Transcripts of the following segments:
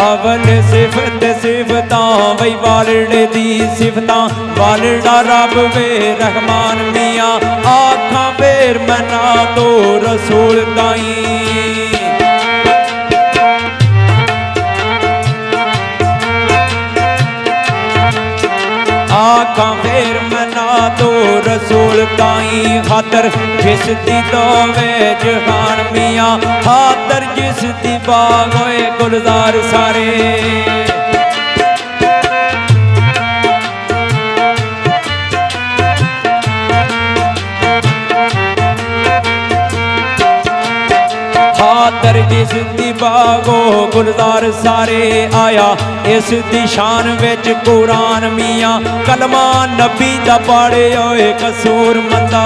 अवल सिफत सिफतां वही वालड़े दी सिफतां वालड़ा रब वे रहमान मियाँ आखा फेर मना तो रसूल ताई आखा फेर मना तो रसूल ताई खातर जिस दी दोवे जहान मियाँ खातर जिस दी बाग होए गुलजार सारे खातर जिस दी बागो गुलजार सारे आया इस दी शान विच कुरान मियाँ कलमा नबी दा पढ़े होए कसूर मंदा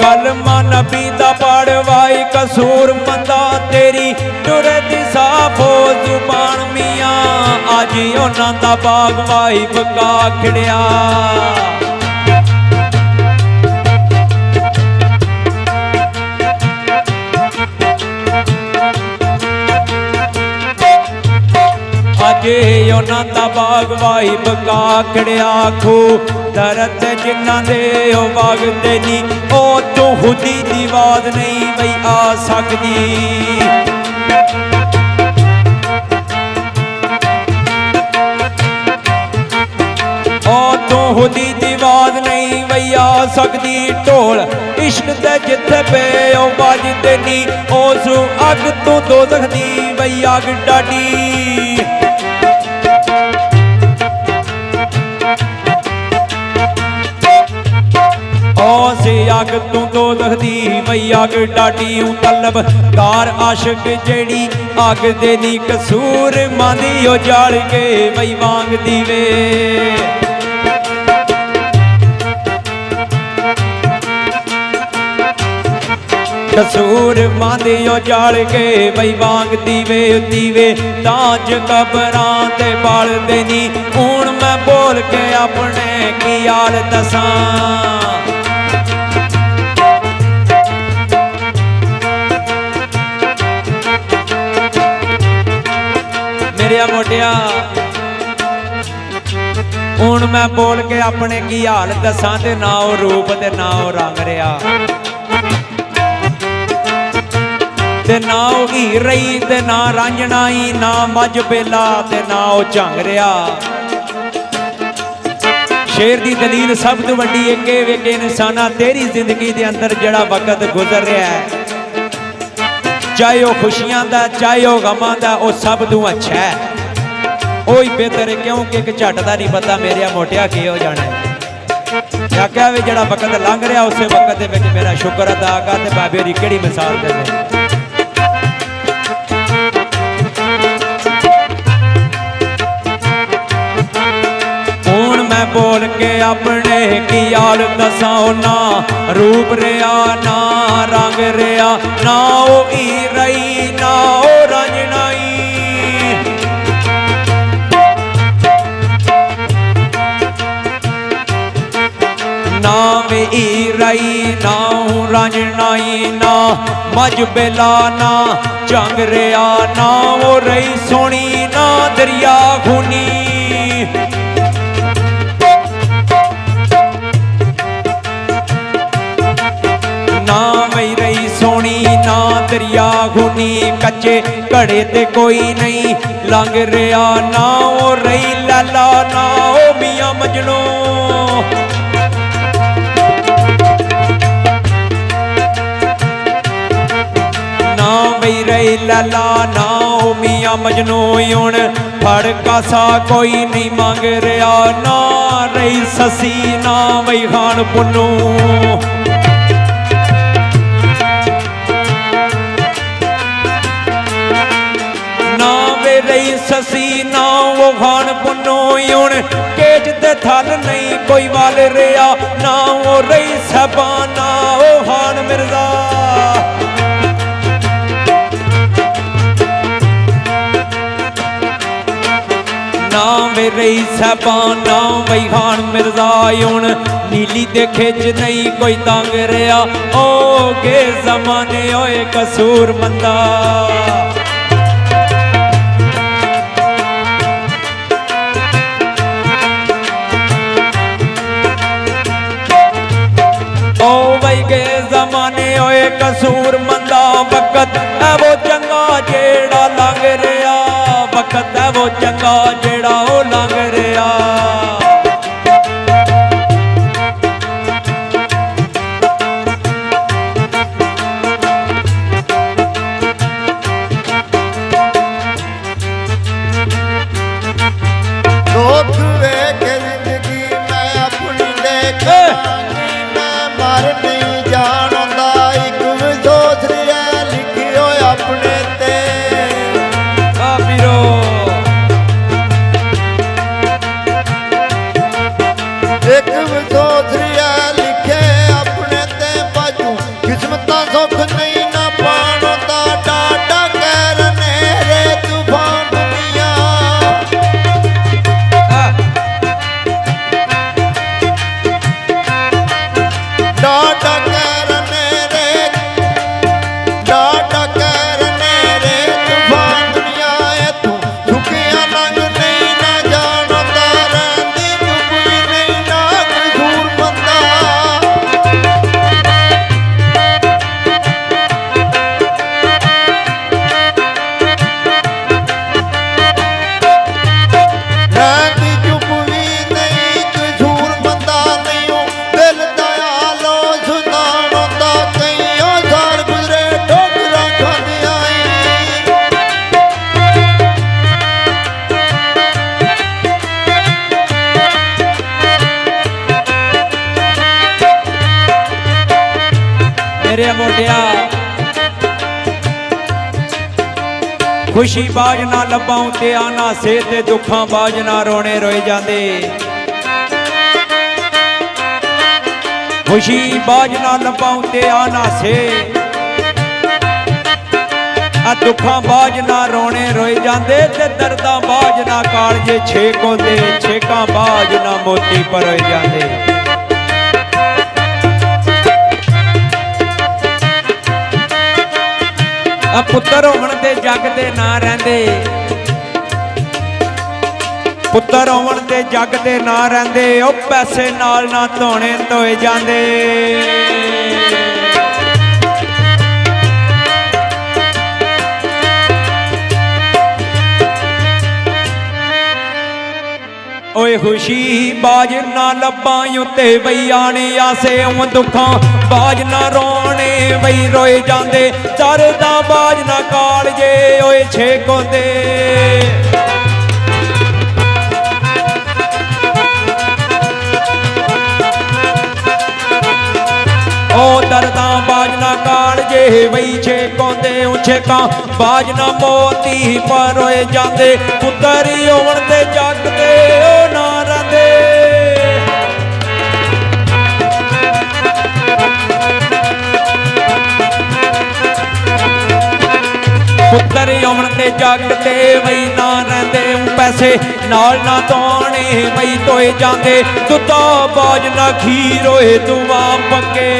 कलमा नबी दा पढ़वाई कसूर मंदा तेरी टुरद साफ हो जुबान मियाँ आज उन्हां दा बाग वाई बका खिड़िया अजे उन्हां दा बाग वाई बका खड़िया खो दरत जिन्हां दे ओ बाग दे नी ओ तो खुदी दी आवाज नहीं बई आ सकदी ओ तो खुदी दी आवाज नहीं बई आ सकदी ढोल इश्क दे जिथे पे ओ बाजदे नी उस अग तो दोज़ख दी बई अग डाडी अग तू दोज़ख दी वही अग डाटी तलब कार आशिक जेड़ी अग दे नी कसूर मांदी ओ जाल के वही वांग दीवे कसूर मांदी ओ जाल के वही वांग दीवे दीवे ताज कबरां ते बाल दे नी हुण मैं बोल के अपने की याल दसां मेरिया मोटिया हुण मैं बोल के अपने की हाल दसां ते ना ओ रूप ते ना ओ रंग रिया ते ना ओ हीर रही ते ना रांझणाई ना मज बेला ते ना ओ झंग रिया शेर दी दलील सब तो वड्डी एके वेखे इंसाना तेरी जिंदगी दे अंदर जड़ा वक्त गुजर रहा है चाहे वह खुशियां दा चाहे वह गमां दा वो सब तू अच्छा है वही बेहतर है क्योंकि एक झट का नहीं पता मेरिया मोटिया की हो जाना है आख्या भी जड़ा वक्त लंघ रहा उस वक्त के मेरा शुक्र अदा कर ते बाबे दी केड़ी मिसाल दे हुण मैं बोल के अपने की याल दसां ना रूप रिया ना रंग रिया ना ओ हीर रही ना ओ रंजनाई ना वे हीर रही ना रंजनाई ना मज बेला ना झंग रिया ना ओ रही सोनी ना दरिया खूनी ना वही रही सोनी ना दरिया खूनी कच्चे घड़े ते कोई नहीं लंघ रिया ना ओ रही लैला ना ओ मियां मजनू ना वही रही लैला ना ओ मियां मजनू हुण फड़ कासा कोई नहीं मांग रिया ना रही ससी ना वही खान पुन्नू रही ससी ना वो खान पुन्नू हुण केज दे थल नहीं कोई वाल रिया ना वो रही सबा ना वो खान मिर्जा ना वे रही साहबान नाम बई खान मिर्जा हुण नीली दे खिच नहीं कोई तंग रहा ओ गे जमाने होए कसूर मंदा ओ भाई गे जमाने होए कसूर मंदा वक्त है वो चंगा जेड़ा लंघ रहा वक्त है वो चंगा जेड़ा ओ लंघ रहा मेरे मोटिया खुशी बाज ना लभाऊं ते आना से ते दुखां बाज ना रोने रोए जांदे खुशी बाज ना लभाऊं ते आना से आ दुखां बाज ना रोने रोए जांदे ते दर्दां बाज ना कालजे छेक होंदे छेकां बाज ना मोती परोए जांदे पुत्तर होवन ते जग दे ना रहिंदे पुत्तर होवन ते जग दे ना रहिंदे ओ पैसे नाल ना धोने धोए जांदे ओए खुशी बाज ना लब्बां ते बई आने आसे उन दुखां बाज ना रोने बई रोए जांदे दर्दां बाज ना कालजे ओए छेक होंदे ओ दर्दां बाज ना कालजे बई छेक होंदे छेकां बाज ना मोती पर रोए जांदे पुत्तर होवन ते जग दे ओ ना रहिंदे पुत्तर होवन ते जग ते बई ना रहिंदे पैसे नाल ना धोने बई धोए जांदे दुद्धा बाज ना खीर होए दुआ पक्के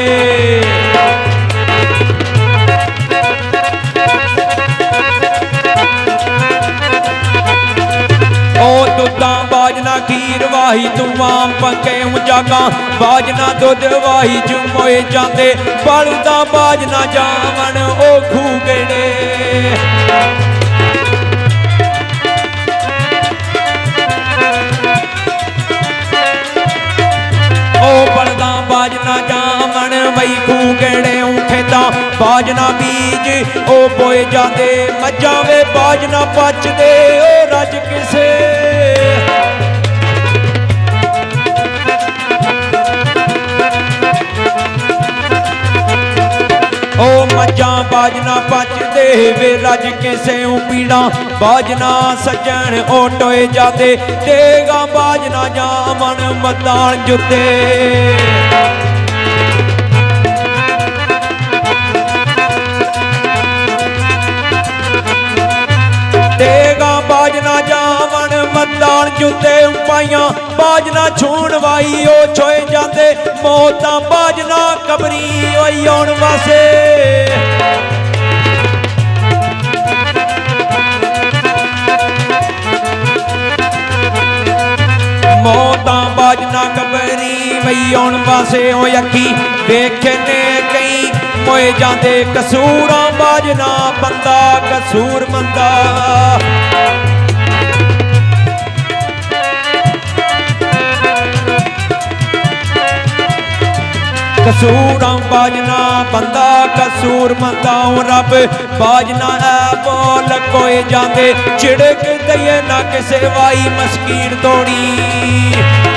ओ दुद्धा बाज ना खीर वाही दुआ पक्के जागा बाज ना दुध वाही जुमोए जांदे बलदा बाज ना जावन ओ खूगड़े ओ बलदा बाज ना जावन बई खूगड़े खेता बाज ना बीज ओ बोए जांदे मज्जां वे बाज ना पचदे ओ रज किसे ओ मज्जां बाज ना पचदे वे रज किसे पीड़ा बाज ना सजन ओ टोए जांदे देगा बाज ना जावन मदान जुते देगा बाज ना जावन मदान बाज उत्ते पाइया बाज ना छूण वाई ओ छोए जाते मौत बाज ना कबरी ओई आउण वासे मौतां बाज ना कबरी वही आउण वासे ओ अखी वेखने कई मोए जाते कसूरां बाज ना बंदा कसूर मंदा कसूरां बाजना बंदा कसूर मंदा रब बाजना है बोल कोई जाते चिड़क दइए ना किसे वाई मस्कीन तोड़ी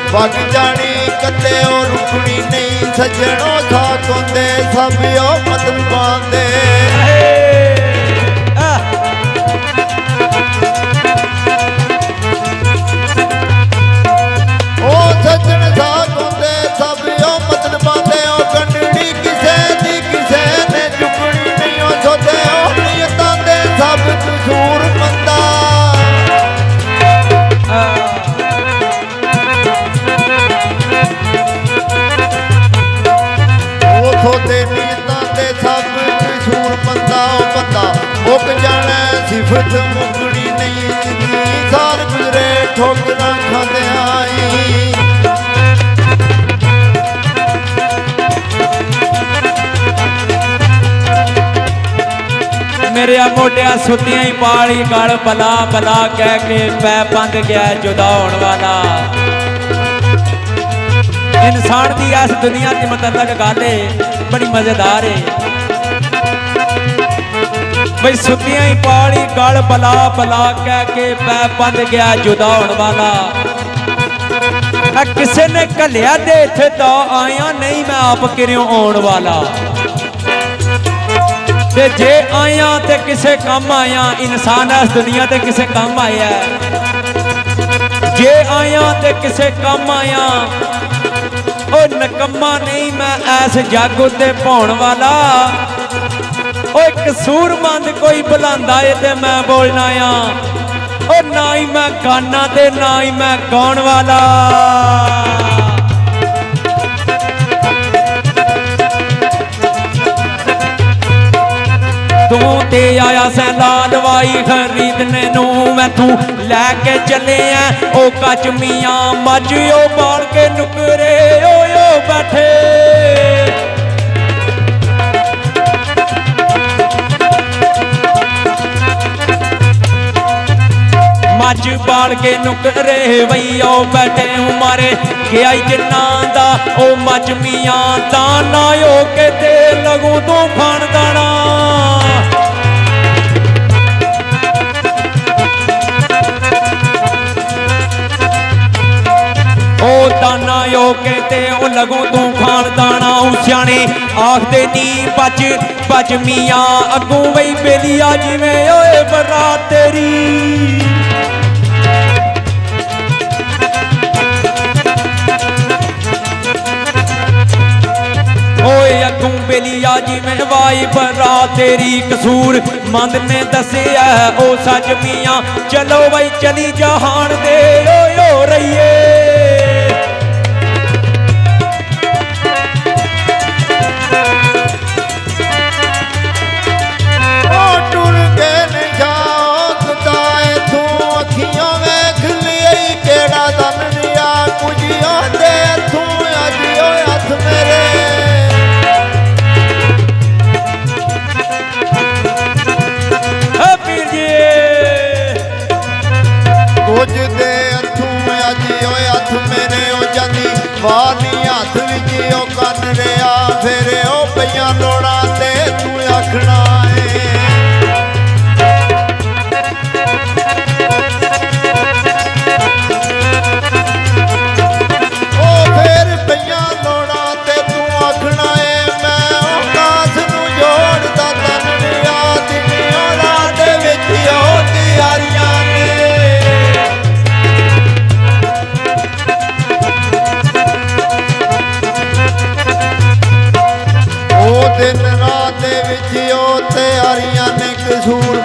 वग जानी कदे ओ रुकनी नहीं सजनों साथ होंदे सब ओ मतलब बांधे ओ सजन साथ होंदे सब ओ मतलब बांधे ओ कंडड़ी किसे दी किसे ने झुकनी नहीं ओ सोते ओ नियतां दे सब कसूर मंदा मुक जाना सिफत मुकड़ी नहीं सार गुजरे ठोकरा खाते आई मेरे मोटिया सुतियां ही पाली गल बला बला कह के पै बंद गया जुदा होने वाला इंसान की इस दुनिया की मतलब गल है बड़ी मजेदार है बई सुतियां ही पाली गल बला बला कह के पै बंद गया जुदा होने वाला किसी ने घलिया दे इत्थे तो आया नहीं मैं आप किरों आने वाला ते जे आया ते किसे काम आया इंसान इस दुनिया ते किसे काम आया जे आया ते किसे काम आया ओ नकम्मा नहीं मैं ऐस जग उत्ते पाउण वाला ओ कसूरमंद कोई बुलांदा है ते मैं बोलना आ ओ ना ही मैं गाना ते ना ही मैं गाउण वाला तू ते आया सै लालवाई खरीदने नू मैं तू लैके चले हैं ओ कच मियां मज ओ बाल के नुकरे ओ बैठे मज बाल के नुकरे वही ओ बैठे मारे गया जिन्ना दा ओ मज मियां दाना हो के ते लगू तू खान दाना ओ दाना हो के ते ओ लगू तू खान दाना सियाने आखदे नी बच बच मियां अगू वही बेलिया जिवें ओए बरात तेरी अगू बेलिया जिवें वाई बरा तेरी कसूर मंद ने दसिया ओ सच मियां चलो वही चली जहान दे ओ रहिए कुछ दे अथू अज ਵਿੱਚ ਉਹ ਤਿਆਰੀਆਂ ਨੇ ਕਸੂਰ